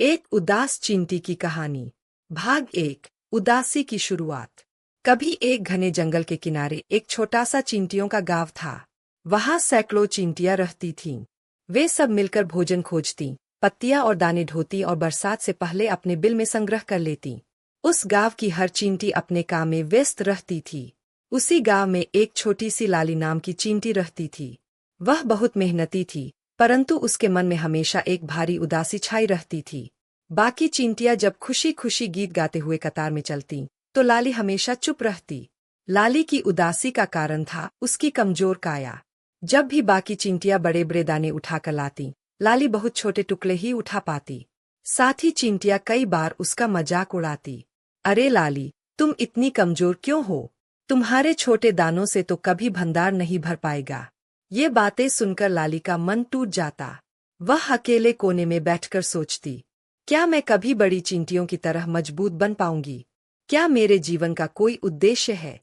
एक उदास चींटी की कहानी। भाग 1। उदासी की शुरुआत। कभी एक घने जंगल के किनारे एक छोटा सा चींटियों का गांव था। वहां सैकड़ों चींटियां रहती थीं। वे सब मिलकर भोजन खोजती, पत्तियां और दाने ढोती और बरसात से पहले अपने बिल में संग्रह कर लेती। उस गांव की हर चींटी अपने काम में व्यस्त रहती थी। उसी गांव में एक छोटी सी लाली नाम की चींटी रहती थी। वह बहुत मेहनती थी, परंतु उसके मन में हमेशा एक भारी उदासी छाई रहती थी। बाकी चींटियां जब खुशी खुशी गीत गाते हुए कतार में चलतीं, तो लाली हमेशा चुप रहती। लाली की उदासी का कारण था उसकी कमजोर काया। जब भी बाकी चींटियां बड़े बड़े दाने उठाकर लातीं, लाली बहुत छोटे टुकड़े ही उठा पाती। साथ ही चींटियां कई बार उसका मजाक उड़ाती। अरे लाली, तुम इतनी कमजोर क्यों हो? तुम्हारे छोटे दानों से तो कभी भंडार नहीं भर पाएगा। ये बातें सुनकर लाली का मन टूट जाता। वह अकेले कोने में बैठकर सोचती, क्या मैं कभी बड़ी चींटियों की तरह मजबूत बन पाऊंगी? क्या मेरे जीवन का कोई उद्देश्य है?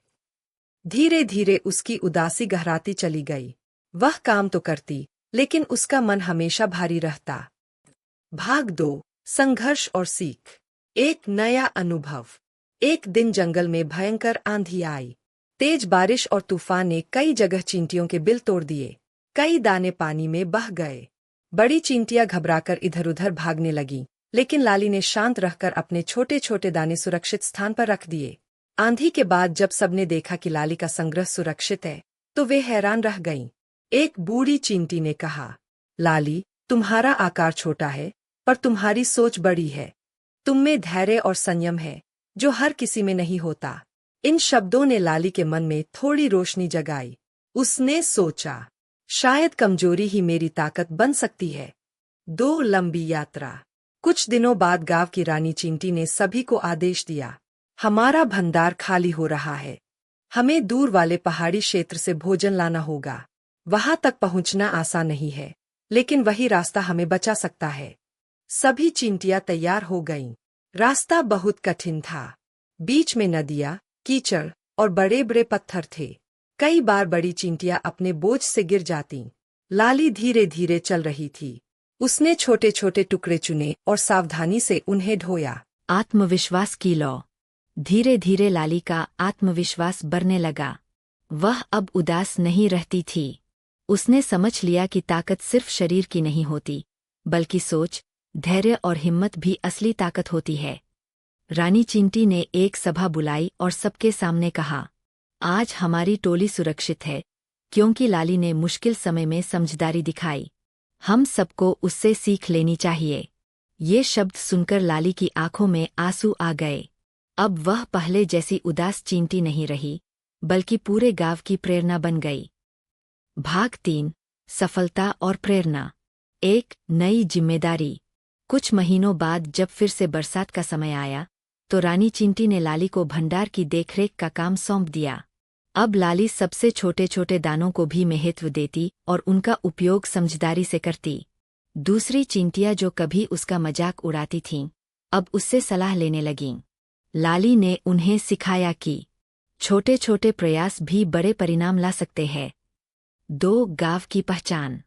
धीरे धीरे उसकी उदासी गहराती चली गई। वह काम तो करती, लेकिन उसका मन हमेशा भारी रहता। भाग 2। संघर्ष और सीख। एक नया अनुभव। एक दिन जंगल में भयंकर आंधी आई। तेज बारिश और तूफान ने कई जगह चींटियों के बिल तोड़ दिए। कई दाने पानी में बह गए। बड़ी चींटियां घबराकर इधर उधर भागने लगीं, लेकिन लाली ने शांत रहकर अपने छोटे छोटे दाने सुरक्षित स्थान पर रख दिए। आंधी के बाद जब सबने देखा कि लाली का संग्रह सुरक्षित है, तो वे हैरान रह गईं। एक बूढ़ी चींटी ने कहा, लाली, तुम्हारा आकार छोटा है, पर तुम्हारी सोच बड़ी है। तुममें धैर्य और संयम है, जो हर किसी में नहीं होता। इन शब्दों ने लाली के मन में थोड़ी रोशनी जगाई। उसने सोचा, शायद कमजोरी ही मेरी ताकत बन सकती है। 2 लंबी यात्रा। कुछ दिनों बाद गांव की रानी चींटी ने सभी को आदेश दिया, हमारा भंडार खाली हो रहा है। हमें दूर वाले पहाड़ी क्षेत्र से भोजन लाना होगा। वहां तक पहुंचना आसान नहीं है, लेकिन वही रास्ता हमें बचा सकता है। सभी चींटियां तैयार हो गईं। रास्ता बहुत कठिन था। बीच में नदियां, कीचड़ और बड़े बड़े पत्थर थे। कई बार बड़ी चींटियां अपने बोझ से गिर जातीं। लाली धीरे धीरे चल रही थी। उसने छोटे छोटे टुकड़े चुने और सावधानी से उन्हें ढोया। आत्मविश्वास की लौ। धीरे धीरे लाली का आत्मविश्वास बढ़ने लगा। वह अब उदास नहीं रहती थी। उसने समझ लिया कि ताकत सिर्फ शरीर की नहीं होती, बल्कि सोच, धैर्य और हिम्मत भी असली ताकत होती है। रानी चींटी ने एक सभा बुलाई और सबके सामने कहा, आज हमारी टोली सुरक्षित है, क्योंकि लाली ने मुश्किल समय में समझदारी दिखाई। हम सबको उससे सीख लेनी चाहिए। ये शब्द सुनकर लाली की आंखों में आंसू आ गए। अब वह पहले जैसी उदास चींटी नहीं रही, बल्कि पूरे गांव की प्रेरणा बन गई। भाग 3। सफलता और प्रेरणा। एक नई जिम्मेदारी। कुछ महीनों बाद जब फिर से बरसात का समय आया, तो रानी चींटी ने लाली को भंडार की देखरेख का काम सौंप दिया। अब लाली सबसे छोटे छोटे दानों को भी महत्व देती और उनका उपयोग समझदारी से करती। दूसरी चींटियां जो कभी उसका मजाक उड़ाती थीं, अब उससे सलाह लेने लगीं। लाली ने उन्हें सिखाया कि छोटे छोटे प्रयास भी बड़े परिणाम ला सकते हैं। 2 गांव की पहचान।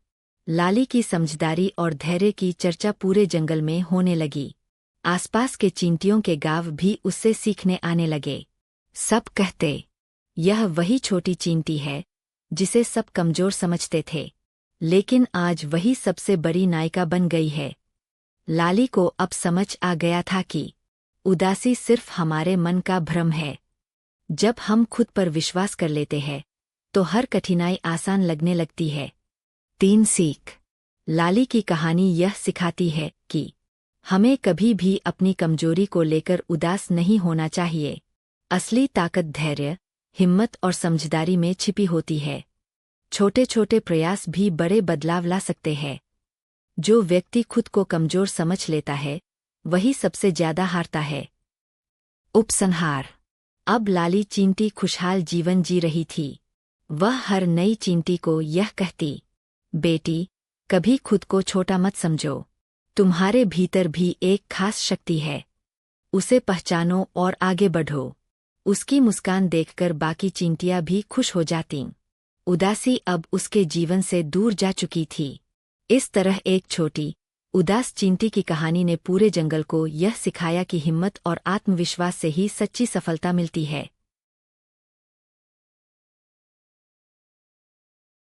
लाली की समझदारी और धैर्य की चर्चा पूरे जंगल में होने लगी। आसपास के चींटियों के गांव भी उससे सीखने आने लगे। सब कहते, यह वही छोटी चींटी है जिसे सब कमजोर समझते थे, लेकिन आज वही सबसे बड़ी नायिका बन गई है। लाली को अब समझ आ गया था कि उदासी सिर्फ हमारे मन का भ्रम है। जब हम खुद पर विश्वास कर लेते हैं, तो हर कठिनाई आसान लगने लगती है। 3 सीख। लाली की कहानी यह सिखाती है कि हमें कभी भी अपनी कमजोरी को लेकर उदास नहीं होना चाहिए। असली ताकत धैर्य, हिम्मत और समझदारी में छिपी होती है। छोटे छोटे प्रयास भी बड़े बदलाव ला सकते हैं। जो व्यक्ति खुद को कमजोर समझ लेता है, वही सबसे ज्यादा हारता है। उपसंहार। अब लाली चींटी खुशहाल जीवन जी रही थी। वह हर नई चींटी को यह कहती, बेटी, कभी खुद को छोटा मत समझो। तुम्हारे भीतर भी एक खास शक्ति है। उसे पहचानो और आगे बढ़ो। उसकी मुस्कान देखकर बाकी चींटियां भी खुश हो जातीं। उदासी अब उसके जीवन से दूर जा चुकी थी। इस तरह एक छोटी, उदास चींटी की कहानी ने पूरे जंगल को यह सिखाया कि हिम्मत और आत्मविश्वास से ही सच्ची सफलता मिलती है।